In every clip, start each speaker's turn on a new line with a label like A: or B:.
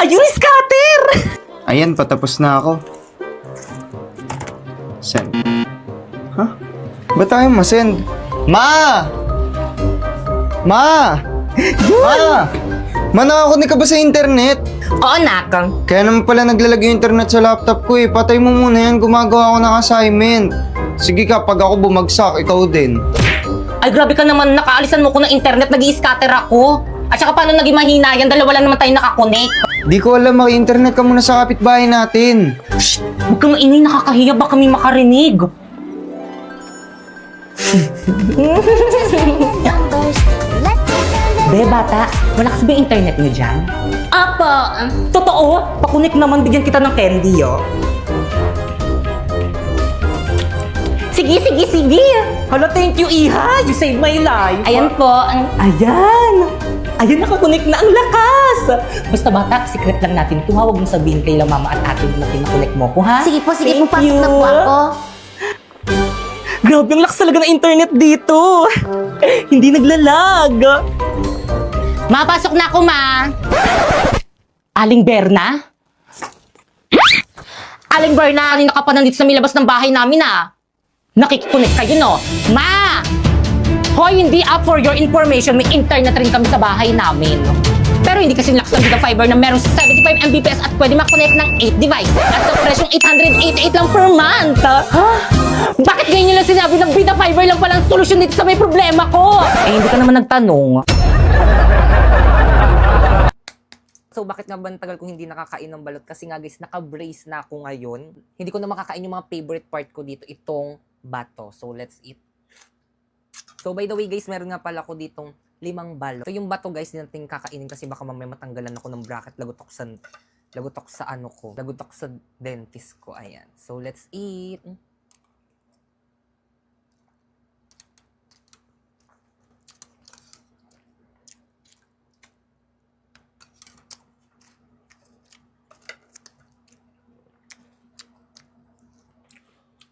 A: Ayun, scatter!
B: Ayan, patapos na ako. Send. Huh? Ba't tayo masend? Ma! Ma! Ma! Ma, nakakunik ka ba sa internet?
A: Oo, nak.
B: Kaya naman pala naglalag yung internet sa laptop ko eh. Patay mo muna yan, gumagawa ako ng assignment. Sige ka, pag ako bumagsak, ikaw din.
A: Ay, grabe ka naman. Nakaalisan mo ko ng internet. Nag-i-scatter ako. At saka paano naging mahina yan? Dalawa lang naman tayo nakakonect.
B: Di ko alam, maki-internet ka muna sa kapitbahay natin.
A: Shh! Huwag kang maingay. Nakakahiya. Baka may makarinig. Be, bata, malakas ba yung internet niyo dyan? Apa, totoo? Pakunik naman, bigyan kita ng candy, oh. Sige. Hala, thank you, Iha. You saved my life. Ayan po. Ayan, nakakunik na ang lakas. Basta bata, secret lang natin ito, ha? Huwag mong sabihin kay mama at ate mo na pinakunik mo ko, ha?
C: Sige po,
A: Thank
C: pasok
A: you.
C: na po ako.
A: Grabe, ang lakas talaga ng internet dito. Hindi naglalag. Mapasok na ako, ma. Aling Berna? Aling Berna, kanina ka pa nandito sa milabas ng bahay namin, ah. Nakikikunik kayo, no? Ma! Hoy, hindi up for your information. May internet rin kami sa bahay namin. Pero hindi kasi lakas ng Vita Fiber na meron 75 Mbps at pwede makonect ng 8 device at sa presyong 888 lang per month. Ha? Bakit ganyan lang sinabi ng Vita Fiber lang palang solusyon dito sa may problema ko? Eh, hindi ka naman nagtanong. So, bakit nga ba tagal kong hindi nakakain ng balot? Kasi nga guys, naka-brace na ako ngayon. Hindi ko na makakain yung mga favorite part ko dito, itong bato. So, let's eat. So, by the way guys, meron nga pala ako ditong 5 balot. So, yung bato guys, hindi natin kakainin kasi baka mamaya matanggalan ako ng bracket. Lagutok sa dentist ko. Ayan. So, let's eat.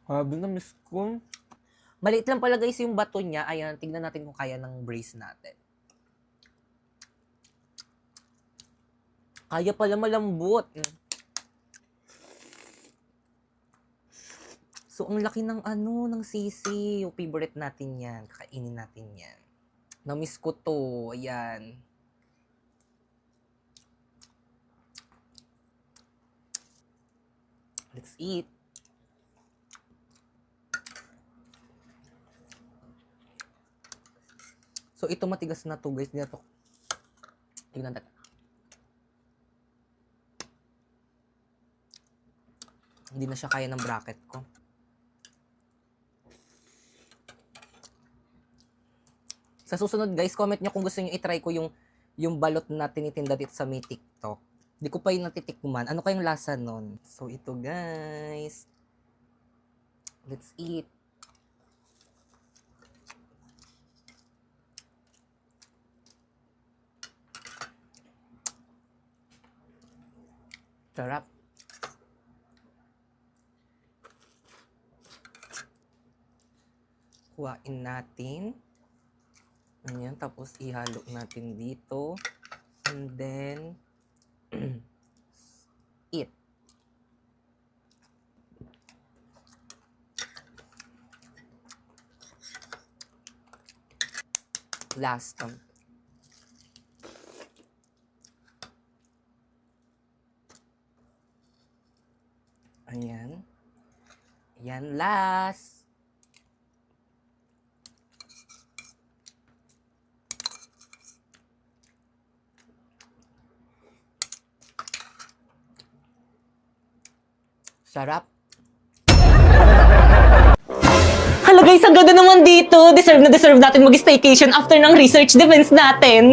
A: Habi na, miss ko. Maliit lang pala guys yung bato niya. Ayan, tignan natin kung kaya ng brace natin. Kaya pala malambot. So, ang laki ng ng sisi. Yung favorite natin yan. Kakainin natin yan. Na-miss ko to. Ayan. Let's eat. So, ito matigas na to guys. Tingnan natin. Hindi na siya kaya ng bracket ko. Sa susunod guys, comment nyo kung gusto nyo itry ko yung balot na tinitinda dito sa may TikTok. Hindi ko pa yung natitikman. Ano kayong lasa nun? So, ito guys. Let's eat. Sarap. Kuhain natin. Ayan, tapos ihalo natin dito. And then, eat. Last. Ayan. Ayan, last. Sarap. Hala guys, ang ganda naman dito. Deserve natin mag-staycation after ng research defense natin.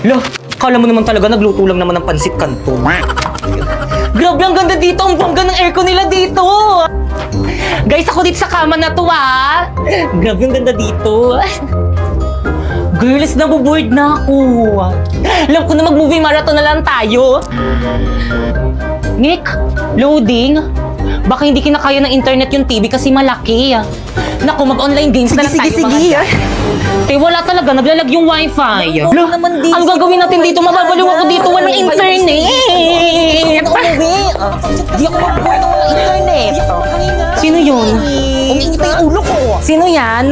A: Lo, kala mo naman talaga nagluto lang naman ng pansit kanto. Grabe, ang ganda dito. Ang bongga ng aircon nila dito. Guys, ako dito sa kama na to, ah. Grabe, ang ganda dito. Girls, nabuboard na ako. Alam ko na mag-movie marathon na lang tayo. Nick, loading. Baka hindi kinakaya ng internet yung TV kasi malaki. Naku, mag-online games na lang tayo mga dyan. Eh, wala talaga. Naglalag yung wifi.
C: Ano naman
A: Ang gagawin natin dito? Mababaliw ako dito. Walang internet.
C: Di ako mabuhay ng walang internet.
A: Sino yun?
C: Umiinit na yung ulo ko.
A: Sino yan?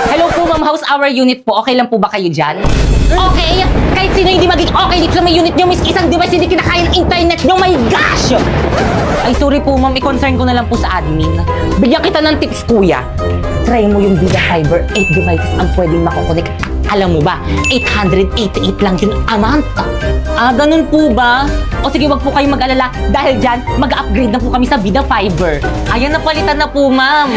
A: Hello po, ma'am. How's our unit po? Okay lang po ba kayo dyan? Okay! Kahit sino hindi maging okay dito sa may unit nyo, miss isang device hindi kinakaya ng internet nyo, my gosh! Ay, sorry po, ma'am. I-concern ko na lang po sa admin. Bigyan kita ng tips, kuya. Try mo yung Vida Fiber. 8 devices ang pwedeng makokonek. Alam mo ba, 888 lang yun a month. Ah, ganun po ba? O sige, wag po kayong mag-alala. Dahil dyan, mag-upgrade na po kami sa Vida Fiber. Ayan, napalitan na po, ma'am.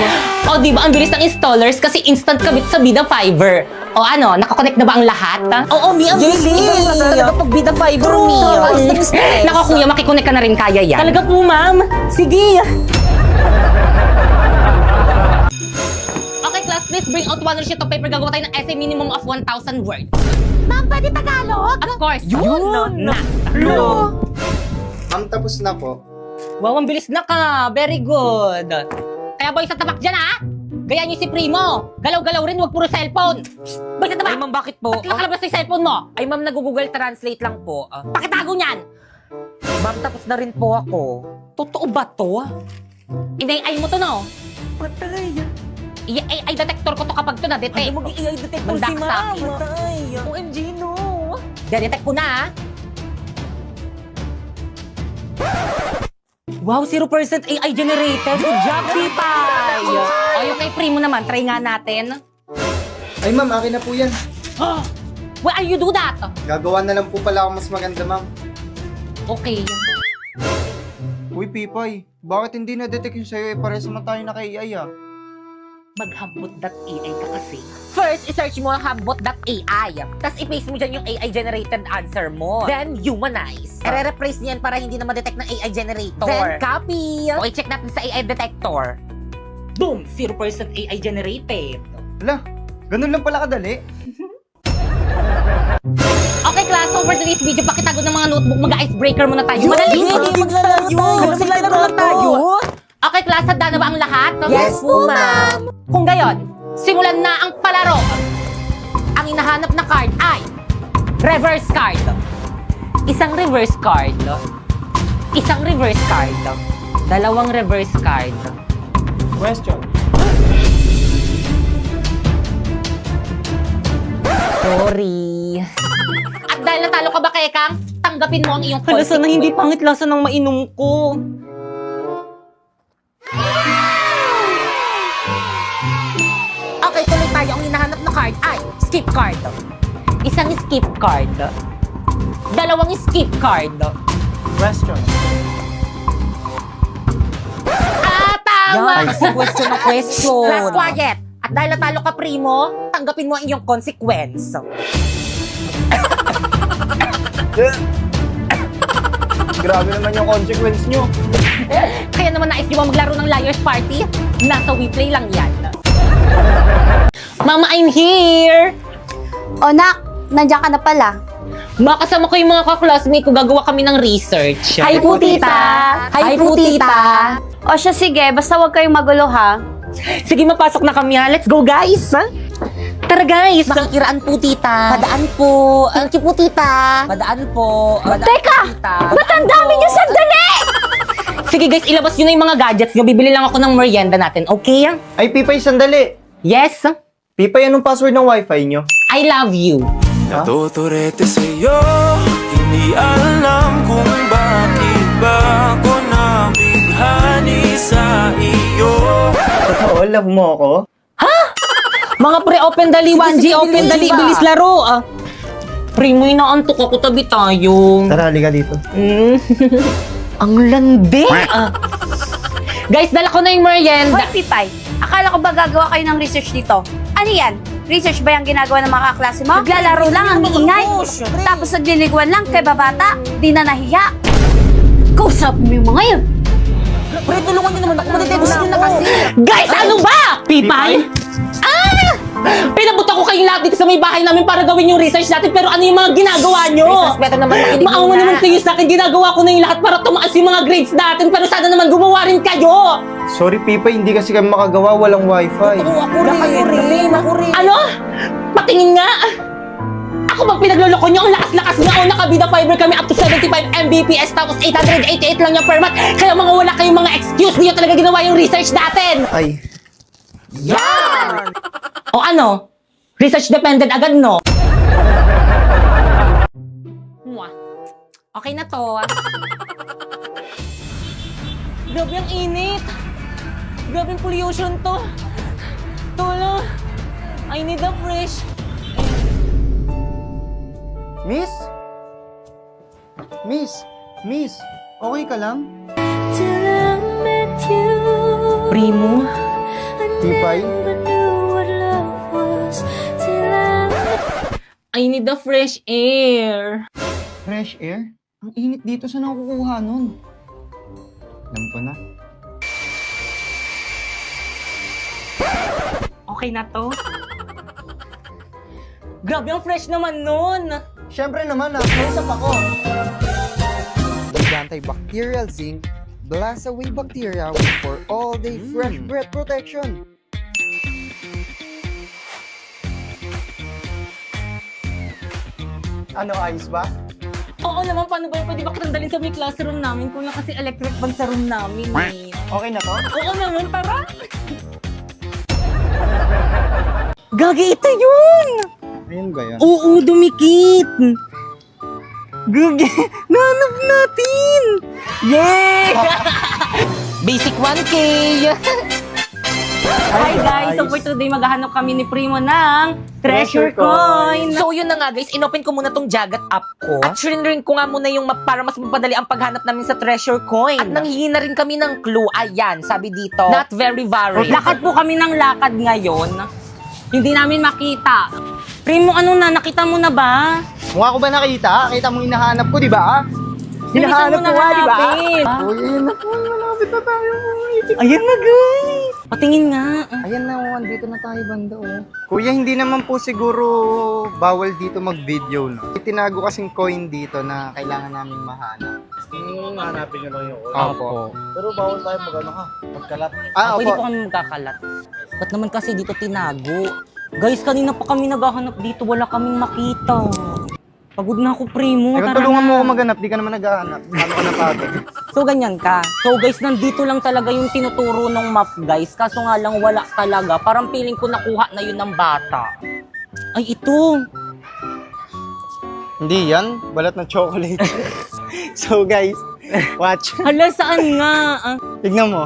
A: O, di ba, ang bilis ng installers kasi instant kabit sa Vida Fiber. O ano, nakakonect na ba ang lahat?
C: Oo, Mi, ang bilis. Talaga pag Vida Fiber, Mi.
A: Nako, kuya, makikonek ka na rin kaya yan. Talaga po, ma'am. Sige. Okay, class, please bring out one sheet of paper. Gagawa tayo ng essay minimum of 1,000 words.
C: Ma'am, pwede Tagalog?
A: Of course.
C: Yun.
B: Ma'am, tapos na po.
A: Wow, ang bilis na ka. Very good. Kaya boy, sa tabak dyan, ha? Gaya niyo si Primo. Galaw-galaw rin, wag puro cellphone. Boy, sa tabak.
C: Ay, ma'am, bakit po?
A: Ba't nakalabas na yung cellphone mo?
C: Ay, ma'am, nag-Google Translate lang po.
A: Pakitago niyan.
C: Ma'am, tapos na rin po ako.
A: Totoo ba to? Inay-ay mo to, no?
C: Patay.
A: I-AI detector ko to kapag to na-detect.
C: Ano mag-i-AI detector
A: Mandak
C: si
A: sa
C: ma'am?
A: akin.
C: Patay. OMG, no.
A: De-detect ko na, ha? Wow, 0% AI generated. Good job, Pipay! O, yung kay Primo naman, try nga natin.
B: Ay ma'am, akin na po yan.
A: Why are you do that?
B: Gagawa na lang po pala ako mas maganda, ma'am.
A: Okay.
B: Uy, Pipay, bakit hindi na-detect yung sa'yo? Pares naman tayo naka-AI ah.
A: Maghambot.ai ka kasi. First, i-search mo ang hambot.ai. Tapos i-paste mo dyan yung AI-generated answer mo. Then, humanize. I-replace niyan para hindi na ma-detect ng AI generator.
C: Then, copy.
A: Okay, check natin sa AI detector. Boom! 0% AI generated.
B: Hala, ganun lang pala kadali.
A: Okay, class. So, for today's video, pakitago ng mga notebook. Mag-icebreaker muna tayo. Madali!
C: Maglaro lang tayo.
A: Okay, class. Handa na ba ang lahat?
C: Yes po, ma'am.
A: Kung gayon, simulan na ang palaro. Ang hinahanap na card ay reverse card. Isang reverse card. Isang reverse card. Dalawang reverse card.
B: Question.
A: Sorry. At dahil natalo ka ba, Kekang, tanggapin mo ang iyong
D: Hala, sana hindi
A: consequence.
D: pangit lasa ng mainom ko.
A: Okay, tuloy tayo. Ang hinahanap na card ay skip card. Isang skip card. Dalawang skip card.
B: Question.
A: Ah, tama!
C: Yan, kasi question na question.
A: Last quiet. At dahil natalo ka, Primo, tanggapin mo ang iyong consequence.
B: Grabe naman yung consequence nyo.
A: Kaya naman nais nyo ba maglaro ng Liar's Party? Nasa WePlay lang yan. Mama, I'm here!
E: O nak, nandiyan ka na pala.
A: Makasama ko yung mga kaklasmate ko, gagawa kami ng research.
E: Hi po, tita! Hi po, tita! O siya, sige, basta huwag kayong magulo, ha?
A: Sige, mapasok na kami ha. Let's go, guys! Tara, guys!
C: Makikiraan po, tita. Padaan po. Thank you po, tita. Padaan po. Padaan
E: Teka!
C: po, tita.
E: Ba't ang dami niyo sandali?
A: Sige, guys, ilabas nyo na yung mga gadgets nyo. Bibili lang ako ng merienda natin, okay?
B: Ay, Pipay, sandali.
A: Yes?
B: Pipay, anong password ng wifi nyo?
A: I love you.
F: Natuturete sa'yo, hindi alam kung bakit ba ako nabighani sa iyo.
B: Totoo, love mo ako?
A: Mga pre-open dali, 1G,
C: sige,
A: open
C: bilis
A: dali,
C: ba?
A: bilis laro. Pre, mo inaantok ako, tabi tayo.
B: Tara, halika dito.
A: Ang landi. Guys, dala ko na yung merienda.
E: Hoy, Pipay, akala ko ba gagawa kayo ng research dito? Ano yan? Research ba yung ginagawa ng mga kaklase mo? Naglalaro lang, ang iingay. Tapos nagliliguan lang kay babata. Di na nahiya. Kausap mo yung mga yun.
C: Pre, tulungan niyo naman ako. Madetective nyo na kasi.
A: Guys, ano ba? Pipay? Pinabuta ko kayong lahat dito sa may bahay namin para gawin yung research natin, pero ano yung mga ginagawa nyo?
C: Research, better naman makinig
A: Maawa
C: muna.
A: naman kayo sa akin, ginagawa ko na yung lahat para tumaas yung mga grades natin, pero sana naman gumawa rin kayo!
B: Sorry, Pipa, hindi kasi kami makagawa. Walang wifi.
C: Ako rin.
A: Ano? Patingin nga! Ako bang pinagloloko nyo? Ang lakas-lakas nga! O, nakabida fiber kami up to 75 Mbps tapos 888 lang yung per month. Kaya mga wala kayong mga excuse. Hindi nyo talaga ginawa yung research natin!
B: Ay.
A: Yan! O ano? Research dependent agad, no? Mwah. Okay na to. Grabe ang init. Grabe ang pollution to. Tulong. I need a fresh.
B: Miss? Miss, okay ka lang?
A: Primo.
B: Tipay?
A: I need a fresh air.
B: Fresh air? Ang init dito, saan ako kukuha nun? Alam ko na.
A: Okay na to? Grabe ang fresh naman nun.
B: Siyempre naman, nakausap ako.
G: With antibacterial zinc, blast away bacteria for all-day fresh breath protection.
B: Ano, ayos ba?
A: Oo naman, paano ba yun? Pwede ba kitang dalhin sa may classroom namin? Kung lang kasi electric fan sa room namin eh.
B: Okay na to?
A: Oo naman, tara! Gagi, ito yun!
B: Ayun ba yan?
A: Oo, dumikit! Gagi, nanap natin! Yay! Basic 1K! Hi guys! So for today, maghahanap kami ni Primo ng Treasure Coin! So yun na nga guys, inopen ko muna tong Jagat app ko. At rin ko nga muna yung map para mas mapadali ang paghanap namin sa Treasure Coin. At nanghihingi na rin kami ng clue. Ayan, sabi dito, not very varied. Lakad po kami ng lakad ngayon. Hindi namin makita. Primo, ano na? Nakita mo na ba?
B: Mukha ko ba nakita? Kita mo hinahanap ko, di ba?
A: Bilisan mo na hanapin.
B: Uy, ayun na po. Malapit na tayo.
A: Ayan na guys! Patingin nga.
B: Ayan na, andito na tayo banda, oh. Kuya, hindi naman po siguro bawal dito mag-video, no? Tinago kasing coin dito na kailangan namin mahanap.
H: Hanapin nyo lang yung oil.
B: Opo.
H: Pero bawal tayo magkalat.
B: Ah,
A: Pwede
B: opo.
A: po kami magkakalat. Ba't naman kasi dito tinago? Guys, kanina pa kami naghahanap dito. Wala kaming makita. Pagod na ako, Primo.
B: Teka,
A: Tara
B: tulungan
A: na.
B: mo ako maghanap. Di ka naman naghahanap. Paano ka napagod?
A: So, ganyan ka. So, guys, nandito lang talaga yung tinuturo ng map, guys. Kaso nga lang, wala talaga. Parang feeling ko nakuha na yun ng bata. Ay, ito.
B: Hindi yan. Balat ng chocolate. So, guys, watch.
A: Hala, saan nga? Ah,
B: Tignan mo.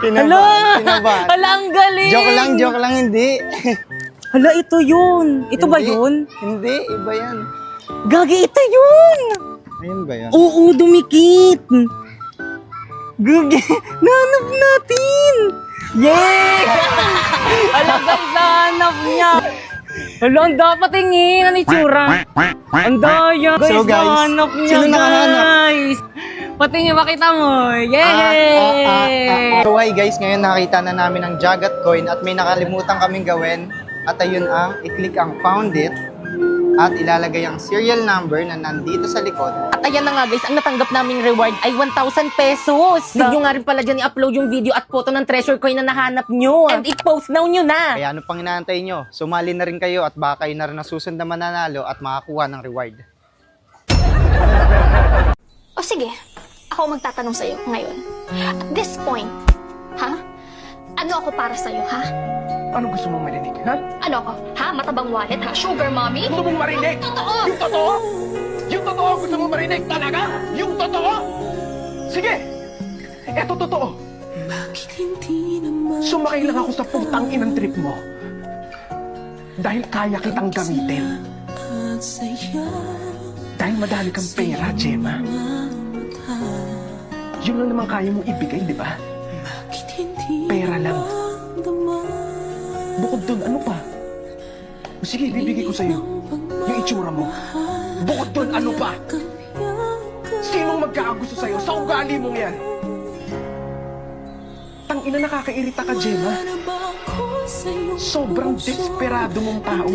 A: Hala!
B: Kinabahan.
A: Hala, ang galing!
B: Joke lang, hindi.
A: Hala, ito yun. Ito ba
B: Hindi.
A: yun?
B: Hindi, iba yan.
A: Gagi, ito yun!
B: Ayun ba yan?
A: Oo, dumikit! Gagi, nanap natin! Yay! Hala, guys, nanap niya! Hala, ang dapat tingin, ang itsura. Ang daya. Guys,
B: So, guys,
A: nanap niya,
B: sino nakahanap?
A: guys! Patingin, makita mo. Yay!
B: So, hi guys, ngayon nakita na namin ang Jagat coin at may nakalimutan kaming gawin. At ayun ang, i-click ang found it at ilalagay ang serial number na nandito sa likod.
A: At ayan na nga guys, ang natanggap naming reward ay 1,000 pesos. Need nyo nga rin pala dyan i-upload yung video at photo ng treasure coin na nahanap nyo. And i-post now nyo na.
B: Kaya ano pang inaantay nyo? Sumali na rin kayo at baka kayo na rin nasusunod na mananalo at makakuha ng reward.
I: O sige, ako magtatanong sa'yo ngayon. At this point, ha? Ano ako para sa'yo, ha?
H: Ano gusto mong marinig, ha?
I: Ano ako? Ha? Matabang wallet, ha? Sugar mommy?
H: Gusto mong marinig?
I: Totoo!
H: Yung totoo? Yung totoo gusto mong marinig talaga? Yung totoo? Sige! Eto totoo. Sumakay lang ako sa putang inang trip mo. Dahil kaya kitang gamitin. Dahil madami kang pera, Gemma. Yun lang naman kaya mong ibigay, di ba? Pera lang. Bukod dun, ano pa? O sige, bibigay ko sa'yo yung itsura mo. Bukod dun, ano pa? Sinong magkakagusto sa'yo sa ugali mong yan? Tangina, nakakairita ka, Gemma. Sobrang desperado mong tao.